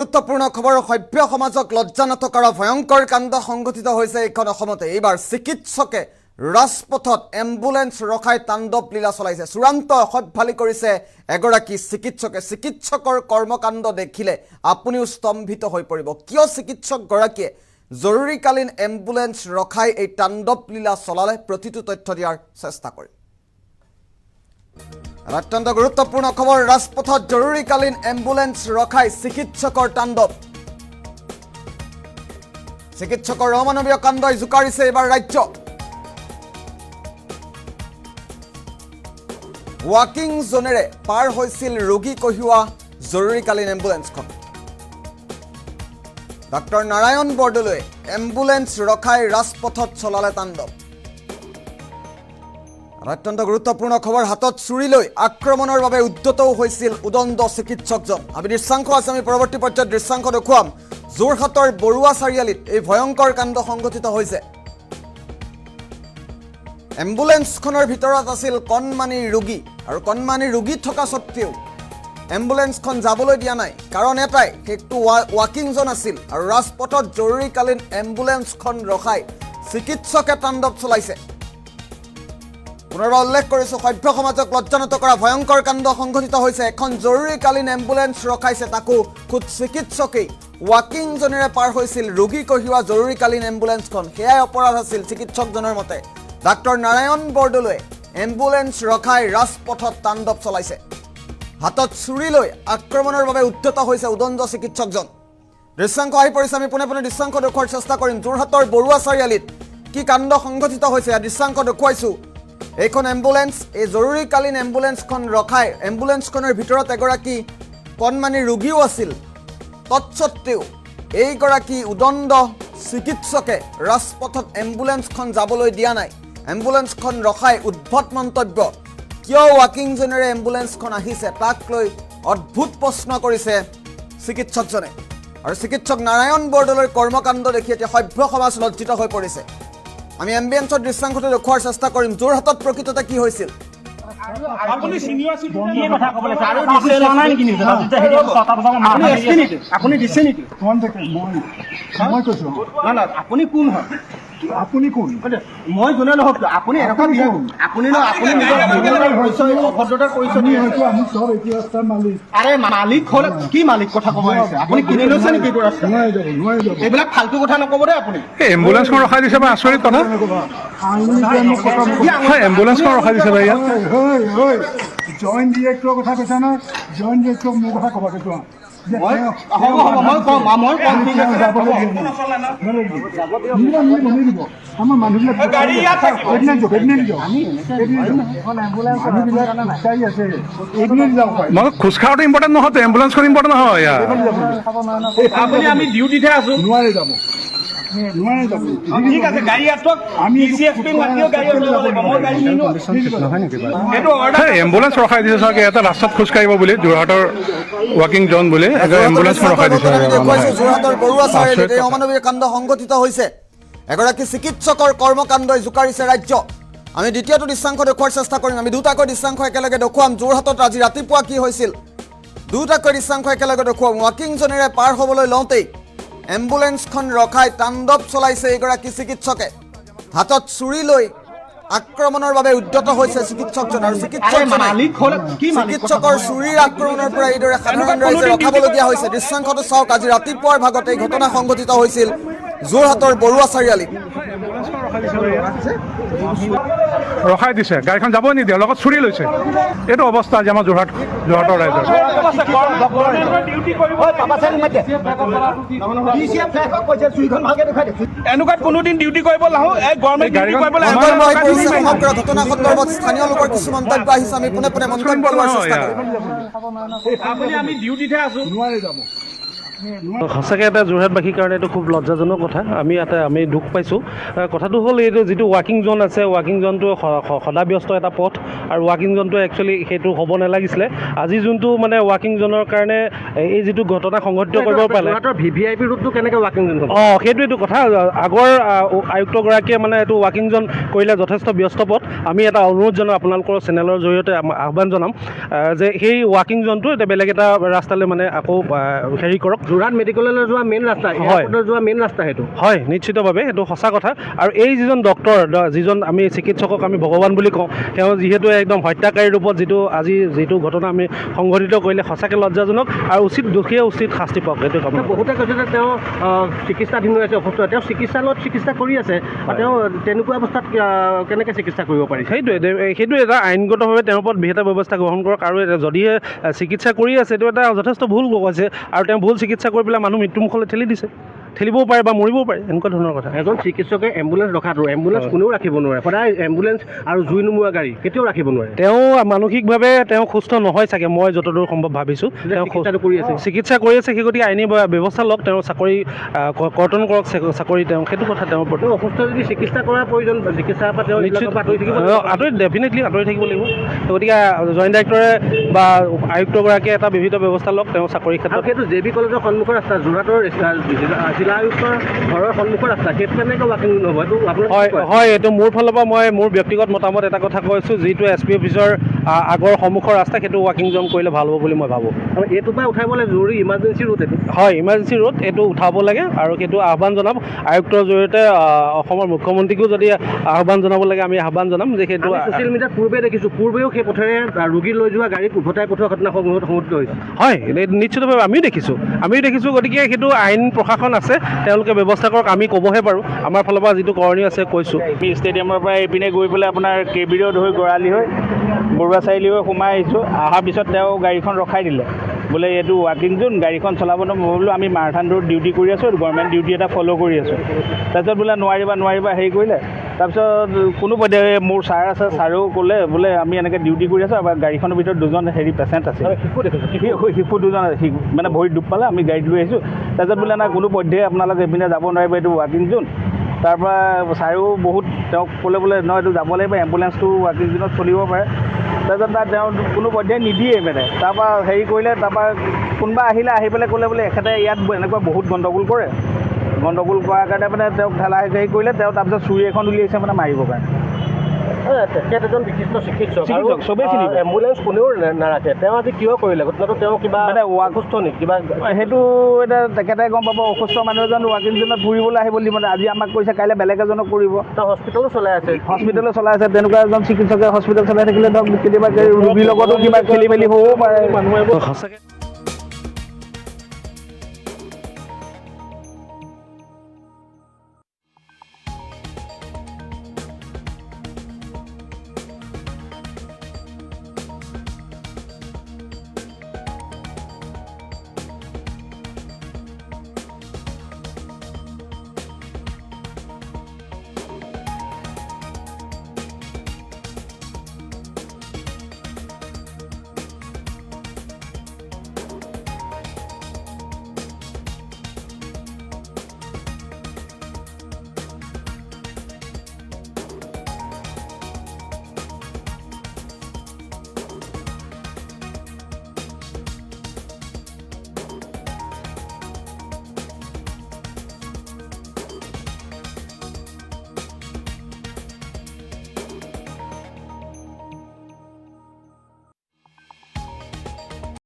গুৰুত্বপূৰ্ণ খবৰ সভ্য সমাজক লজ্জানত কৰা ভয়ংকৰ কাণ্ড সংঘটিত হৈছে এইখন অসমতে। এইবাৰ চিকিৎসকে ৰাজপথত এম্বুলেন্স ৰখাই তাণ্ডৱ লীলা চলাইছে। চূড়ান্ত অসভ্যালি কৰিছে এগৰাকী চিকিৎসকে। চিকিৎসকৰ কৰ্মকাণ্ড দেখিলে আপুনিও স্তম্ভিত হৈ পৰিব। কিয় চিকিৎসকগৰাকীয়ে জৰুৰীকালীন এম্বুলেন্স ৰখাই এই তাণ্ডৱ লীলা চলালে, প্ৰতিটো তথ্য দিয়াৰ চেষ্টা কৰিম। অত্যন্ত গুৰুত্বপূৰ্ণ খবৰ, ৰাজপথত জৰুৰীকালীন এম্বুলেন্স ৰখাই চিকিৎসকৰ তাণ্ডৱ। চিকিৎসকৰ অমানৱীয় কাণ্ডই জোকাৰিছে এইবাৰ ৰাজ্য। ৱাকিং জোনেৰে পাৰ হৈছিল ৰোগী কঢ়িওৱা জৰুৰীকালীন এম্বুলেন্সখন। ডক্টৰ নাৰায়ণ বৰদলৈয়ে এম্বুলেন্স ৰখাই ৰাজপথত চলালে তাণ্ডৱ। অত্যন্ত গুৰুত্বপূৰ্ণ খবৰ, হাতত চুৰি লৈ আক্ৰমণৰ বাবে উদ্যতও হৈছিল উদণ্ড চিকিৎসকজন। আমি দৃশ্যাংশ আছে, আমি পৰৱৰ্তী পৰ্যায়ত দৃশ্যাংশ দেখুৱাম। যোৰহাটৰ বৰুৱা চাৰিআলিত এই ভয়ংকৰ কাণ্ড সংঘটিত হৈছে। এম্বুলেন্সখনৰ ভিতৰত আছিল কণমানি ৰোগী, আৰু কণমানি ৰোগী থকা স্বত্তেও এম্বুলেন্সখন যাবলৈ দিয়া নাই। কাৰণ এটাই, সেইটো ৱাকিং জোন আছিল, আৰু ৰাজপথত জৰুৰীকালীন এম্বুলেন্সখন ৰখাই চিকিৎসকে তাণ্ডৱ চলাইছে। পুনৰবাৰ উল্লেখ কৰিছোঁ, সভ্য সমাজক লজ্জানত কৰা ভয়ংকৰ কাণ্ড সংঘটিত হৈছে। এখন জৰুৰীকালীন এম্বুলেন্স ৰখাইছে, তাকো খুদ চিকিৎসকেই। ৱাকিং জোনেৰে পাৰ হৈছিল ৰোগী কঢ়িওৱা জৰুৰীকালীন এম্বুলেন্সখন। সেয়াই অপৰাধ আছিল চিকিৎসকজনৰ মতে। ডাক্তৰ নাৰায়ণ বৰদলৈয়ে এম্বুলেন্স ৰখাই ৰাজপথত তাণ্ডৱ চলাইছে। হাতত চুৰি লৈ আক্ৰমণৰ বাবে উদ্যত হৈছে উদণ্ড চিকিৎসকজন। দৃশ্যাংশ আহি পৰিছে, আমি পোনে পোনে দৃশ্যাংশ দেখুওৱাৰ চেষ্টা কৰিম। যোৰহাটৰ বৰুৱা চাৰিআলিত কি কাণ্ড সংঘটিত হৈছে দৃশ্যাংশ দেখুৱাইছোঁ। এইখন এম্বুলেন্স, এই জৰুৰীকালীন এম্বুলেন্সখন ৰখাই এম্বুলেন্সখনৰ ভিতৰত এগৰাকী কণমানি ৰোগীও আছিল। তৎসত্বেও এইগৰাকী উদণ্ড চিকিৎসকে ৰাজপথত এম্বুলেন্সখন যাবলৈ দিয়া নাই। এম্বুলেন্সখন ৰখাই উদ্ভট মন্তব্য। কিয় ৱাকিং জোনেৰে এম্বুলেন্সখন আহিছে তাক লৈ অদ্ভুত প্ৰশ্ন কৰিছে চিকিৎসকজনে। আৰু চিকিৎসক নাৰায়ণ বৰদলৈৰ কৰ্মকাণ্ড দেখি এতিয়া সভ্য সমাজ লজ্জিত হৈ পৰিছে। আমি এম্বুলেন্সৰ দৃশ্যাংশটো দেখুওৱাৰ চেষ্টা কৰিম। যোৰহাটত প্ৰকৃততে কি হৈছিল? আপুনি কোন হয়? আপুনি কোন? মই যোনে নহওক, আপুনি এনেকুৱা আপুনি অভদ্ৰতাৰ পৰিচয় দি হয়তো আমি চব এটি ৰাস্তাৰ মালিক। আৰে মালিক হ'ল কি মালিক কথা ক'ব আহিছে? আপুনি কিনি লৈছে নেকি এইটো ৰাস্তা? এইবিলাক ফাল্টু কথা নক'ব দেই আপুনি। এম্বুলেন্সখন ৰখাই দিছে বা আচৰিত কথা। এম্বুলেন্সখন ৰখাই দিছে বা ইয়াত জইণ্ট ডিৰেক্টৰৰ কথা কৈছা নহয়, জইণ্ট ডিৰেক্টৰক মোৰ কথা ক'বা কৈছো। আমাৰ মানুহবিলাক খোজকাঢ়াটো ইম্পৰ্টেণ্ট নহয়, এম্বুলেন্সখন ইম্পৰ্টেণ্ট নহয়। আমি ডিউটিতহে আছো, নোৱাৰে যাব। এম্বুলেন্স ৰখাই দিছে চাগে এটা ৰাস্তাত খোজকাঢ়িব বুলি, যোৰহাটৰ ৱাকিং জোন বুলি এম্বুলেন্সখন ৰখাই দিছে। যোৰহাটৰ বৰুৱা চাৰিআলিত এই অমানৱীয় কাণ্ড সংঘটিত হৈছে। এগৰাকী চিকিৎসকৰ কৰ্মকাণ্ডই জোকাৰিছে ৰাজ্য। আমি দ্বিতীয়টো দৃশ্যাংশ দেখুওৱাৰ চেষ্টা কৰিম। আমি দুটাকৈ দৃশ্যাংশ একেলগে দেখুৱাম। যোৰহাটত আজি ৰাতিপুৱা কি হৈছিল দুটাকৈ দৃশ্যাংশ একেলগে দেখুৱাম। ৱাকিং জোনেৰে পাৰ হ'বলৈ লওঁতেই এম্বুলেন্সখন ৰখাই তাণ্ডৱ চলাইছে এইগৰাকী চিকিৎসকে। হাতত চুৰি লৈ আক্ৰমণৰ বাবে উদ্যত হৈছে চিকিৎসকজন। আৰু চিকিৎসকৰ চুৰিৰ আক্ৰমণৰ পৰা এইদৰে সাধাৰণ ৰাইজে ৰখাবলগীয়া হৈছে। দৃশ্যাংশটো চাওক, আজি ৰাতিপুৱাৰ ভাগত এই ঘটনা সংঘটিত হৈছিল যোৰহাটৰ বৰুৱা চাৰিআলিত। ৰখাই দিছে, গাড়ীখন যাবই নিদিয়ে, লগত চুৰি লৈছে। এইটো অৱস্থা আজি আমাৰ যোৰহাটৰ ৰাইজৰ। এনেকুৱাত কোনোদিন ডিউটি কৰিব নাহো। সমগ্ৰ ঘটনা সন্দৰ্ভত স্থানীয় লোকৰ কিছু মন্তব্য আহিছে। আমি পোনে পোনে মন্তব্য লোৱাৰ চেষ্টা কৰিম। আমি ডিউটিতহে আছো, নোৱাৰে যাব। সঁচাকৈ এটা যোৰহাটবাসীৰ কাৰণে এইটো খুব লজ্জাজনক কথা। আমি দুখ পাইছোঁ। কথাটো হ'ল, এইটো যিটো ৱাকিং জোন আছে, ৱাকিং জোনটো সদাব্যস্ত এটা পথ, আৰু ৱাকিং জোনটো একচুৱেলি সেইটো হ'ব নালাগিছিলে। আজি যোনটো মানে ৱাকিং জোনৰ কাৰণে এই যিটো ঘটনা সংঘটিত কৰিব পালে, VVIP ৰোডটো কেনেকৈ ৱাকিং জোন হ'ল? সেইটোৱেইটো কথা। আগৰ আয়ুক্তগৰাকীয়ে মানে এইটো ৱাকিং জোন কৰিলে যথেষ্ট ব্যস্ত পথ। আমি এটা অনুৰোধ জনাওঁ, আপোনালোকৰ চেনেলৰ জৰিয়তে আহ্বান জনাম যে সেই ৱাকিং জোনটো এতিয়া বেলেগ এটা ৰাস্তালৈ মানে আকৌ হেৰি কৰক। যোৰহাট মেডিকেললৈ যোৱা মেইন ৰাস্তা, এয়াৰপৰ্টলৈ যোৱা মেইন ৰাস্তা সেইটো। হয়, নিশ্চিতভাৱে সেইটো সঁচা কথা। আৰু এই যিজন ডক্তৰ, যিজন আমি চিকিৎসকক আমি ভগৱান বুলি কওঁ, তেওঁ যিহেতু একদম হত্যাকাৰী ৰূপত যিটো ঘটনা আমি সংঘটিত কৰিলে সঁচাকৈ লজ্জাজনক, আৰু উচিত দোষীয়ে উচিত শাস্তি পাওক। সেইটো কামনা। বহুতে কৈছে যে তেওঁ চিকিৎসাধীন হৈ আছে, অসুস্থ। তেওঁ চিকিৎসালয়ত চিকিৎসা কৰি আছে, তেওঁ তেনেকুৱা অৱস্থাত কেনেকৈ চিকিৎসা কৰিব পাৰিছে? সেইটো এটা আইনগতভাৱে তেওঁৰ ওপৰত বিহিত ব্যৱস্থা গ্ৰহণ কৰক। আৰু যদিহে চিকিৎসা কৰি আছে, এইটো এটা যথেষ্ট ভুল হৈছে, আৰু তেওঁ ভুল চিকিৎসা কৰি পেলাই মানুহ মৃত্যুমুখলৈ ঠেলিবও পাৰে বা মৰিবও পাৰে, এনেকুৱা ধৰণৰ কথা। এজন চিকিৎসকে এম্বুলেঞ্চ ৰখাটো, এম্বুলেঞ্চ কোনেও ৰাখিব নোৱাৰে, সদায় এম্বুলেঞ্চ আৰু জুই নোমোৱা গাড়ী কেতিয়াও ৰাখিব নোৱাৰে। তেওঁ মানসিকভাৱে তেওঁ সুস্থ নহয় চাগে, মই যতদূৰ সম্ভৱ ভাবিছোঁ। তেওঁ চিকিৎসা কৰি আছে, সেই গতিকে আইনী ব্যৱস্থা লওক, তেওঁ চাকৰি কৰ্তন কৰক চাকৰি, তেওঁ সেইটো কথা তেওঁৰ ওপৰত। অসুস্থ যদি চিকিৎসা কৰাৰ প্ৰয়োজন, চিকিৎসাৰ পৰা তেওঁ ডেফিনেটলি আঁতৰি থাকিব লাগিব। গতিকে জইণ্ট ডাইৰেক্টৰে বা আয়ুক্তগৰাকীয়ে এটা বিহিত ব্যৱস্থা লওক তেওঁ চাকৰিৰ ক্ষেত্ৰত। সেইটো জে বি কলেজৰ সন্মুখৰ ৰাস্তা, যোৰহাটৰ জিলা আয়ুক্তৰ ঘৰৰ সন্মুখৰ ৰাস্তা, সেইটো কেনেকৈ ৱাকিং হ'ব? হয়, এইটো মোৰ ফালৰ পৰা মই মোৰ ব্যক্তিগত মতামত এটা কথা কৈছোঁ, যিটো SP অফিচৰ আগৰ সন্মুখৰ ৰাস্তা, সেইটো ৱাকিং জ'ন কৰিলে ভাল হ'ব বুলি মই ভাবোঁ। আৰু এইটোৰ পৰা উঠাবলৈ জৰুৰী ইমাৰ্জেঞ্চি ৰোড এইটো। হয়, ইমাৰ্জেঞ্চি ৰোড, এইটো উঠাব লাগে, আৰু সেইটো আহ্বান জনাম আয়ুক্তৰ জৰিয়তে। অসমৰ মুখ্যমন্ত্ৰীকো যদি আহ্বান জনাব লাগে, আমি আহ্বান জনাম যে সেইটো। ছ'চিয়েল মিডিয়াত পূৰ্বে দেখিছোঁ, পূৰ্বেও সেই পথেৰে ৰোগী লৈ যোৱা গাড়ীক উভতাই পঠোৱা ঘটনা সংঘটিত হৈছে। হয়, নিশ্চিতভাৱে আমিও দেখিছোঁ। গতিকে সেইটো আইন প্ৰশাসন আছে, তেওঁলোকে ব্যৱস্থা কৰক, আমি ক'বহে পাৰোঁ। আমাৰ ফালৰ পৰা যিটো কৰণীয় আছে কৈছোঁ। আমি ষ্টেডিয়ামৰ পৰা এইপিনে গৈ পেলাই আপোনাৰ KB ৰোড হৈ গৰালি হৈ বৰুৱা চাৰিআলি হৈ সোমাই আহিছোঁ। অহাৰ পিছত তেওঁ গাড়ীখন ৰখাই দিলে, বোলে এইটো ৱাকিং জোন, গাড়ীখন চলাব মই বোলো আমি মাৰাথান ৰোড ডিউটি কৰি আছোঁ, গভৰ্ণমেণ্ট ডিউটি এটা ফ'ল' কৰি আছোঁ। তাৰপিছত বোলে নোৱাৰিবা হেৰি কৰিলে। তাৰপিছত কোনো পধ্যে মোৰ ছাৰ আছে, ছাৰেও ক'লে বোলে আমি এনেকৈ ডিউটি কৰি আছোঁ, আৰু গাড়ীখনৰ ভিতৰত দুজন পেচেণ্ট আছে, শিশু দুজন আছে, মানে ভৰিত দুখ পালে, আমি গাড়ীত লৈ আহিছোঁ। তাৰপিছত বোলে নাই কোনো পধ্যে আপোনালোকে এইপিনে যাব নোৱাৰিব, এইটো ৱাকিং জোন। তাৰপৰা ছাৰেও বহুত তেওঁক ক'লে বোলে নহয় এইটো যাব লাগিব, এম্বুলেঞ্চটো ৱাকিং জোনত চলিব পাৰে। তাৰপিছত তেওঁ কোনো পধ্যে নিদিয়ে মানে। তাৰপৰা হেৰি কৰিলে, তাৰপৰা কোনোবা আহি পেলাই ক'লে বোলে এখেতে ইয়াত এনেকুৱা বহুত গণ্ডগোল কৰাৰ কাৰণে মানে তেওঁক ঢালা হেৰি কৰিলে। তেওঁ তাৰপিছত চুৰি এখন উলিয়াইছে মানে মাৰিবৰ কাৰণে। তেখেত এজন বিশিষ্ট চিকিৎসক, চবেই চিনি পায়। এম্বুলেঞ্চ কোনেও নাৰাখে, তেওঁ আজি কিয় কৰিলে ঘটনাটো? তেওঁ কিবা মানে অসুস্থ নেকি? কিবা সেইটো এতিয়া তেখেতে গম পাব। অসুস্থ মানুহ এজন ৱাকিং জোনত ফুৰিবলৈ আহিব দিব, আজি আমাক কৈছে, কাইলৈ বেলেগ এজনক কৰিব। তেওঁ হস্পিটেলো চলাই আছে। তেনেকুৱা এজন চিকিৎসকে হস্পিটেল চলাই থাকিলে ধৰক কেতিয়াবা ৰোগীৰ লগতো কিবা খেলি মেলি হ'বও পাৰে। সঁচাকৈ